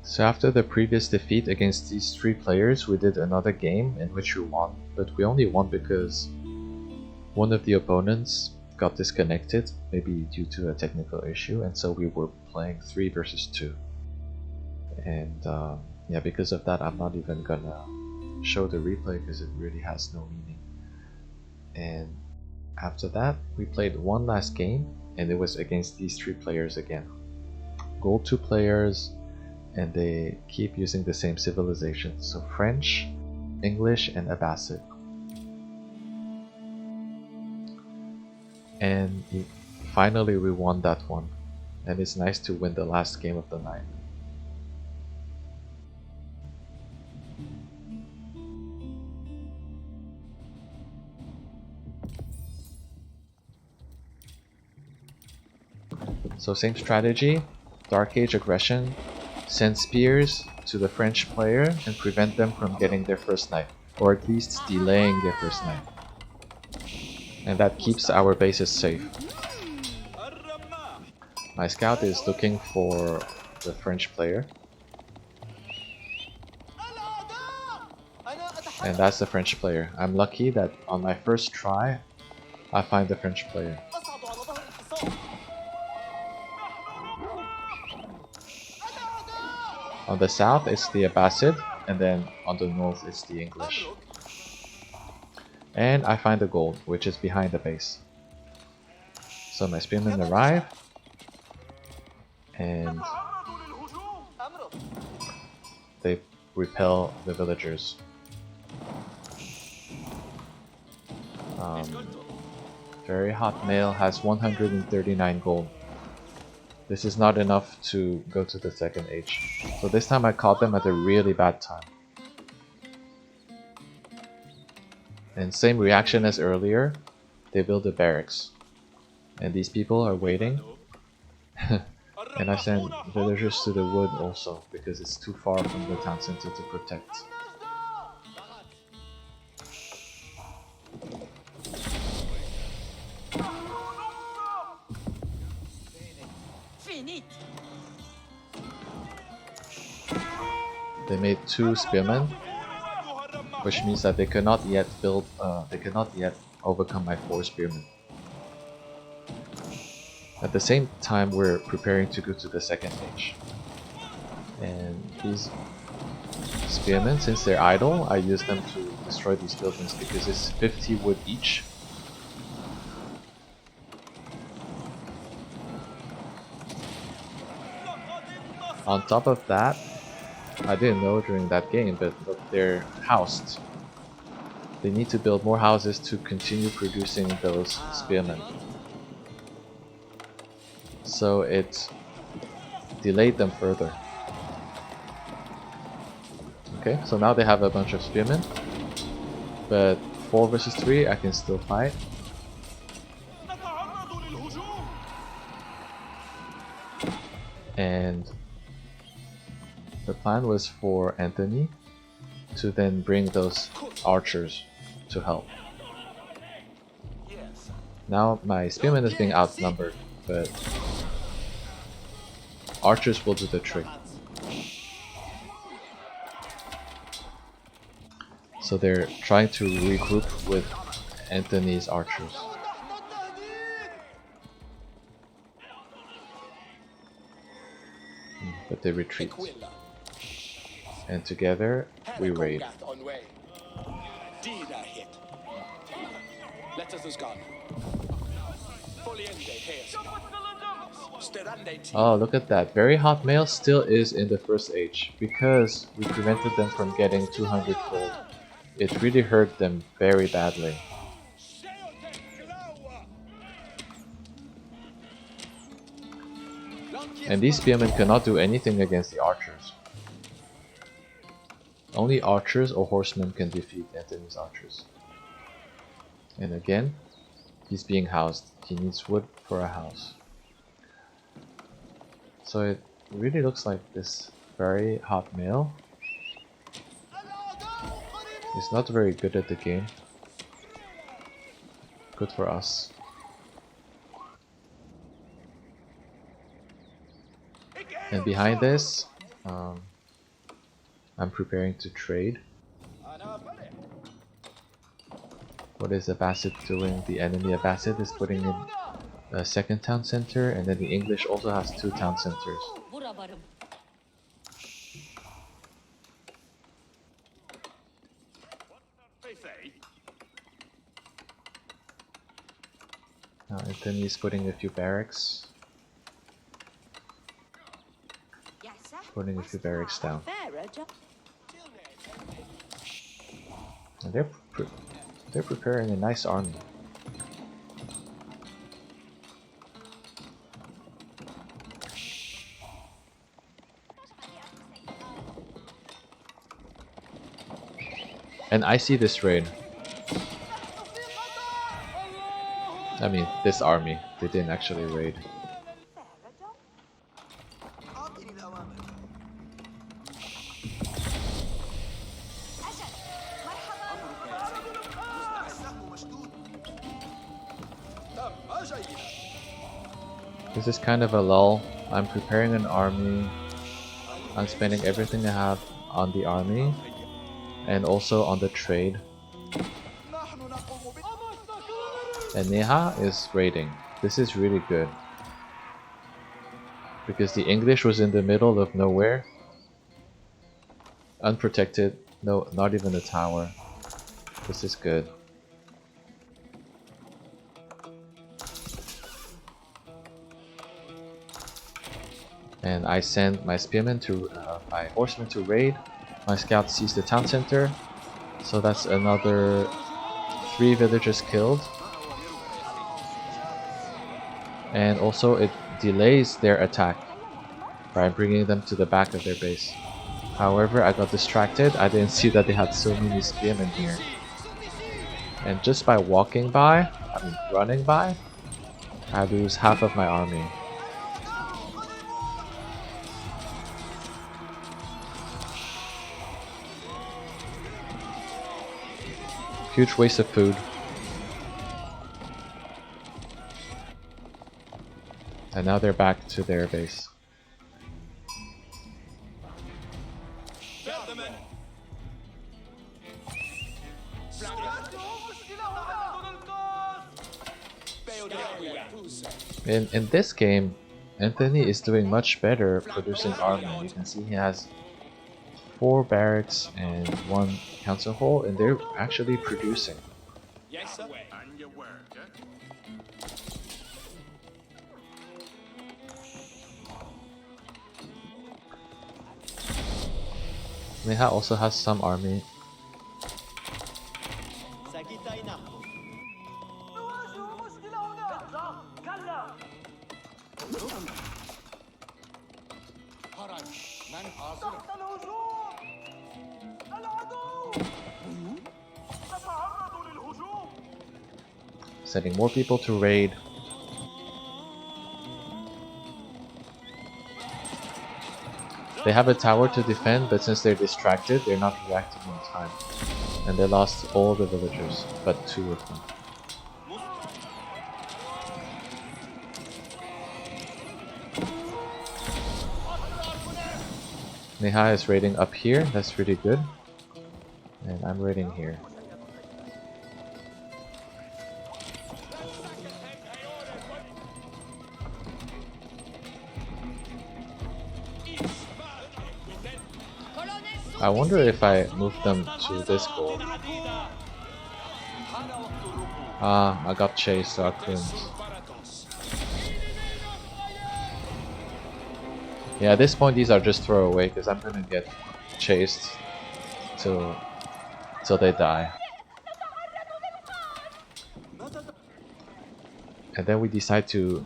So after the previous defeat against these 3 players, we did another game in which we won, but we only won because one of the opponents got disconnected, maybe due to a technical issue, and so we were playing 3 versus 2. And yeah, because of that, I'm not even gonna show the replay because it really has no meaning. And after that, we played one last game, and it was against these 3 players again. Gold 2 players, and they keep using the same civilization. So French, English, and Abbasid. And finally we won that one. And it's nice to win the last game of the night. So same strategy, Dark Age aggression, send spears to the French player and prevent them from getting their first knight, or at least delaying their first knight. And that keeps our bases safe. My scout is looking for the French player. And that's the French player. I'm lucky that on my first try, I find the French player. On the south it's the Abbasid, and then on the north it's the English. And I find the gold, which is behind the base. So my spearmen arrive, and they repel the villagers. Very Hot Male has 139 gold. This is not enough to go to the second age. So this time I caught them at a really bad time. And same reaction as earlier, they build a barracks. And these people are waiting. And I send villagers to the wood also, because it's too far from the town center to protect. They made 2 spearmen, which means that they cannot yet overcome my 4 spearmen. At the same time, we're preparing to go to the second age. And these spearmen, since they're idle, I use them to destroy these buildings because it's 50 wood each. On top of that, I didn't know during that game, but look, they're housed. They need to build more houses to continue producing those spearmen. So it delayed them further. Okay, so now they have a bunch of spearmen, but 4 versus 3 I can still fight. And the plan was for Anthony to then bring those archers to help. Now my spearman is being outnumbered, but archers will do the trick. So they're trying to regroup with Anthony's archers. But they retreat. And together we raid. Oh, look at that. Very Hot Male still is in the first age because we prevented them from getting 200 gold. It really hurt them very badly. And these spearmen cannot do anything against the archers. Only archers or horsemen can defeat Anthony's archers. And again, he's being housed. He needs wood for a house. So it really looks like this very hot male is not very good at the game. Good for us. And behind this, I'm preparing to trade. What is Abbasid doing? The enemy Abbasid is putting in a second town center, and then the English also has 2 town centers. Now Anthony is putting a few barracks. Putting a few barracks down. And they're preparing a nice army. And I see this raid. I mean, this army. They didn't actually raid. This is kind of a lull. I'm preparing an army. I'm spending everything I have on the army and also on the trade. And Neha is raiding. This is really good. Because the English was in the middle of nowhere. Unprotected. No, not even a tower. This is good. And I send my spearmen to, my horsemen to raid. My scout sees the town center. So that's another 3 villagers killed. And also it delays their attack by bringing them to the back of their base. However, I got distracted. I didn't see that they had so many spearmen here. And just by walking by, I mean running by, I lose half of my army. Huge waste of food. And now they're back to their base. In this game, Anthony is doing much better producing army. You can see he has 4 barracks and 1 council hall, and they're actually producing. Yes, sir. And your word, Neha also has some army. Sending more people to raid. They have a tower to defend, but since they're distracted, they're not reacting in time. And they lost all the villagers, but 2 of them. Neha is raiding up here, that's really good. And I'm raiding here. I wonder if I move them to this goal. Ah, I got chased, so I couldn't. Yeah, at this point these are just throwaway because I'm gonna get chased till they die. And then we decide to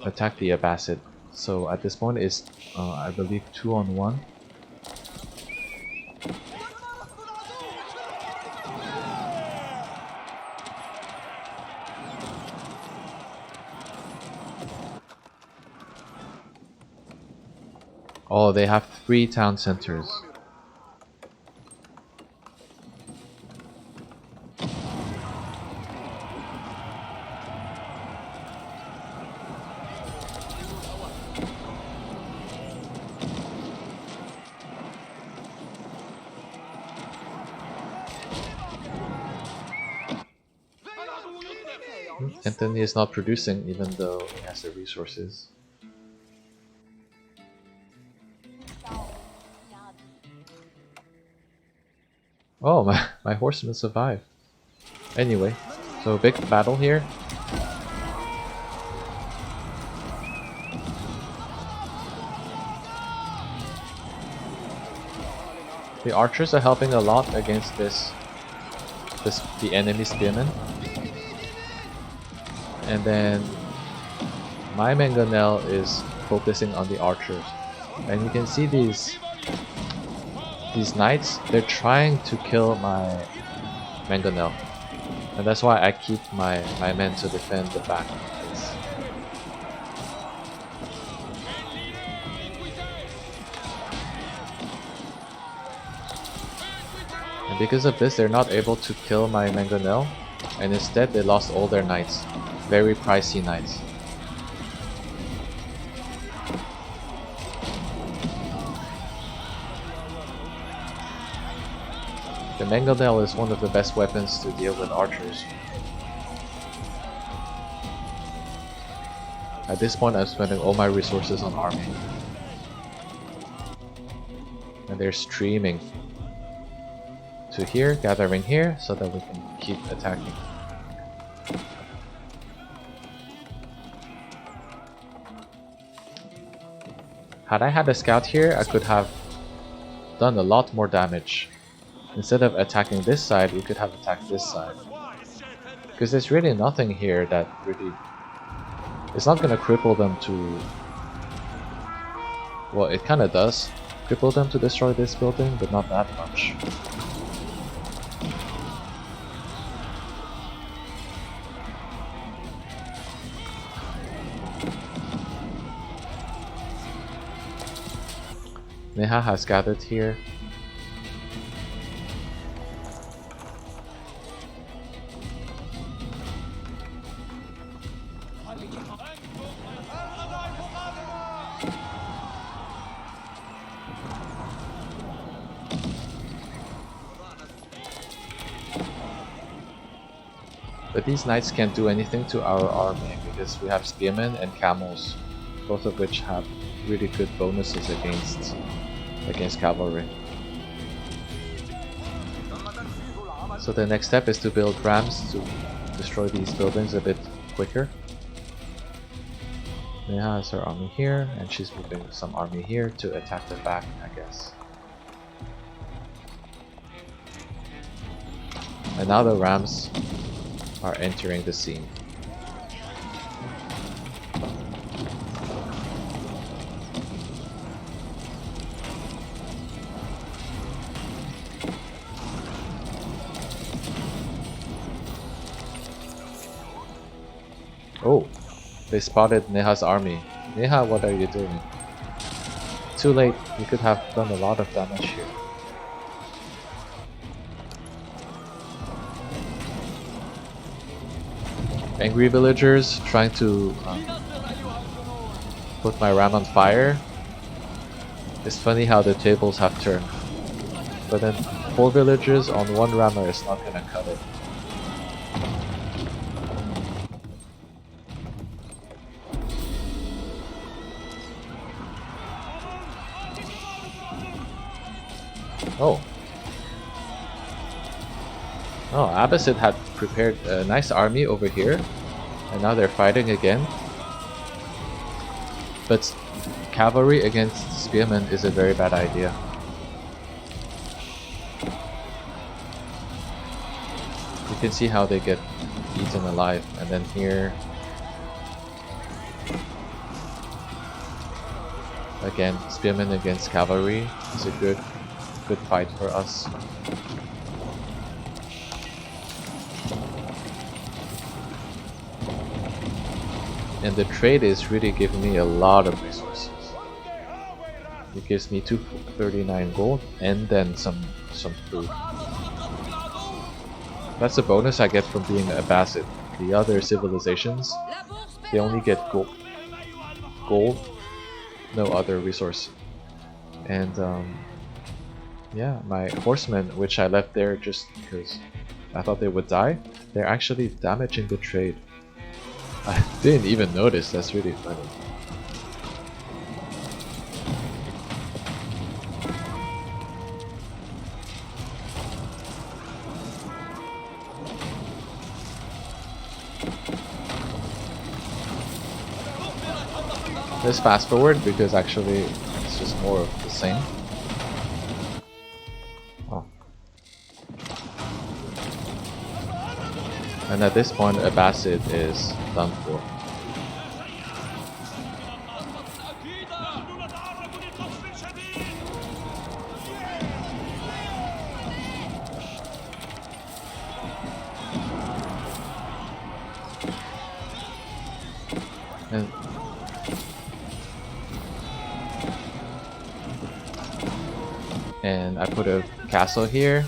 attack the Abbasid. So at this point it's I believe 2 on 1. Oh, they have 3 town centers. then he is not producing even though he has the resources. Oh, my horseman survived. Anyway, so big battle here. The archers are helping a lot against the enemy spearmen. And then my mangonel is focusing on the archers. And you can see these knights, they're trying to kill my mangonel. And that's why I keep my men to defend the back. And because of this, they're not able to kill my mangonel, and instead they lost all their knights. Very pricey knights. The mangonel is one of the best weapons to deal with archers. At this point, I'm spending all my resources on army. And they're streaming to here, gathering here, so that we can keep attacking. Had I had a scout here, I could have done a lot more damage. Instead of attacking this side, we could have attacked this side. Because there's really nothing here that really... It's not gonna cripple them to... Well, it kinda does. Cripple them to destroy this building, but not that much. Neha has gathered here. But these knights can't do anything to our army because we have spearmen and camels, both of which have really good bonuses against cavalry. So the next step is to build rams to destroy these buildings a bit quicker. Neha has her army here, and she's moving some army here to attack the back, I guess. And now the rams are entering the scene. Oh, they spotted Neha's army. Neha, what are you doing? Too late, you could have done a lot of damage here. Angry villagers trying to put my ram on fire. It's funny how the tables have turned. But then 4 villagers on 1 rammer is not gonna cut it. Oh. Oh, Abbasid had prepared a nice army over here, and now they're fighting again. But cavalry against spearmen is a very bad idea. You can see how they get eaten alive, and then here... Again, spearmen against cavalry is a good fight for us. And the trade is really giving me a lot of resources. It gives me 239 gold and then some food. That's a bonus I get from being Abbasid. The other civilizations, they only get gold, no other resource. And yeah, my horsemen, which I left there just because I thought they would die, they're actually damaging the trade. I didn't even notice, that's really funny. Let's fast forward because actually it's just more of the same. Oh. And at this point, Abbasid is done for. And I put a castle here.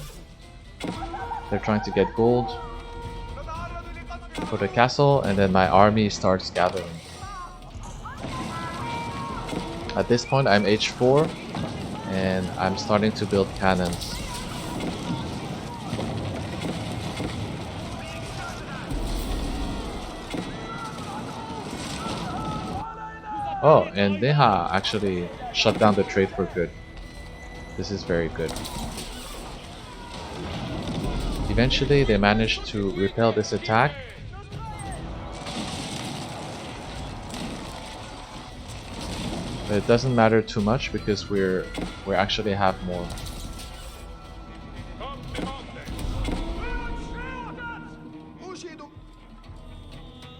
They're trying to get gold. Put a castle, and then my army starts gathering. At this point, I'm H4, and I'm starting to build cannons. Oh, and Neha actually shut down the trade for good. This is very good. Eventually, they managed to repel this attack. But it doesn't matter too much because we actually have more.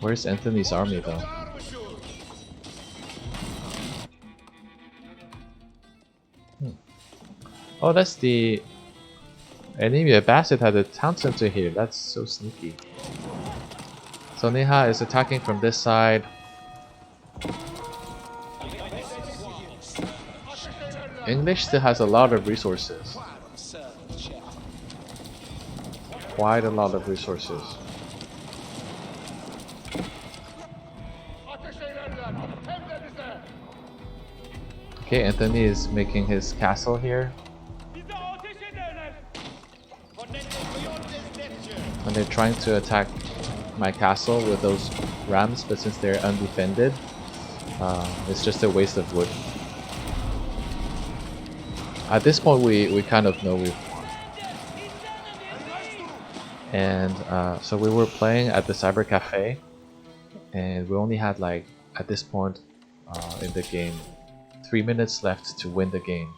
Where's Anthony's army though? Oh, that's the enemy. Abbasid had a town center here. That's so sneaky. So Neha is attacking from this side. English still has a lot of resources. Quite a lot of resources. Okay, Anthony is making his castle here. And they're trying to attack my castle with those rams, but since they're undefended, it's just a waste of wood. At this point, we kind of know we've won. And so we were playing at the Cyber Cafe, and we only had like, at this point in the game, 3 minutes left to win the game.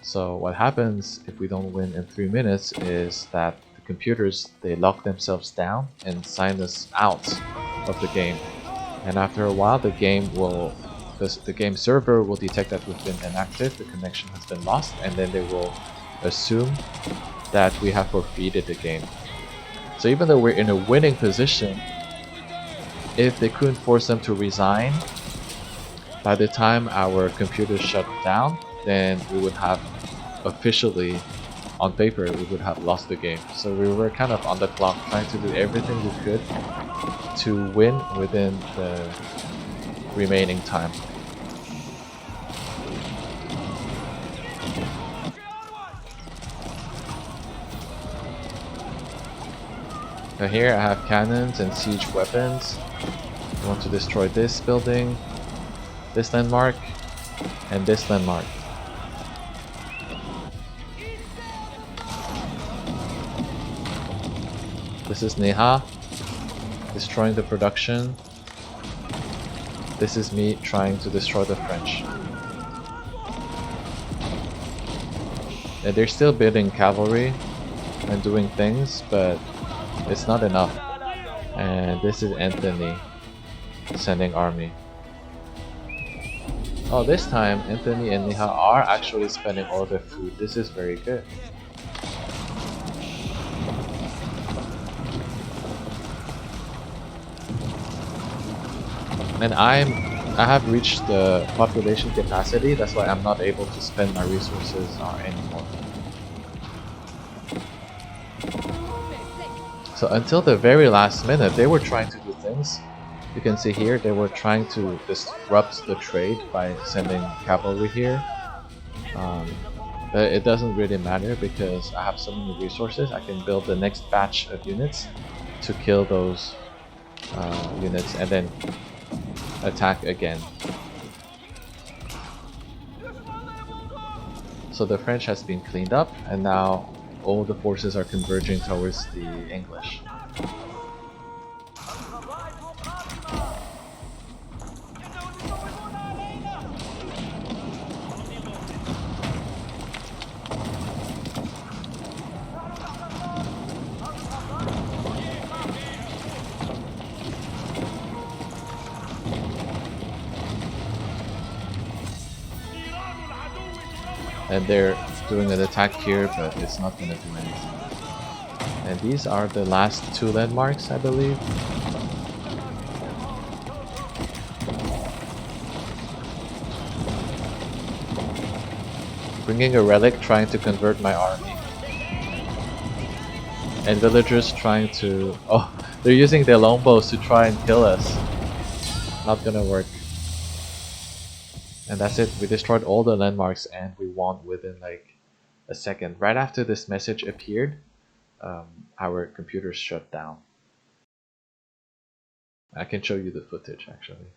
So what happens if we don't win in 3 minutes is that the computers, they lock themselves down and sign us out of the game. And after a while, the game server will detect that we've been inactive, the connection has been lost, and then they will assume that we have forfeited the game. So even though we're in a winning position, if they couldn't force them to resign, by the time our computers shut down, then we would have officially, on paper, we would have lost the game. So we were kind of on the clock, trying to do everything we could to win within the remaining time. Now here I have cannons and siege weapons. I want to destroy this building, this landmark, and this landmark. This is Neha destroying the production. This is me trying to destroy the French. And they're still building cavalry and doing things, but it's not enough. And this is Anthony sending army. Oh, this time Anthony and Neha are actually spending all their food. This is very good. And I have reached the population capacity, that's why I'm not able to spend my resources anymore. So until the very last minute, they were trying to do things. You can see here, they were trying to disrupt the trade by sending cavalry here. But it doesn't really matter because I have so many resources. I can build the next batch of units to kill those units and then attack again. So the French has been cleaned up, and now all the forces are converging towards the English. And they're doing an attack here, but it's not going to do anything. And these are the last two landmarks, I believe. Bringing a relic, trying to convert my army. And villagers trying to... Oh, they're using their longbows to try and kill us. Not gonna work. And that's it, we destroyed all the landmarks and we won within like a second. Right after this message appeared, our computers shut down. I can show you the footage actually.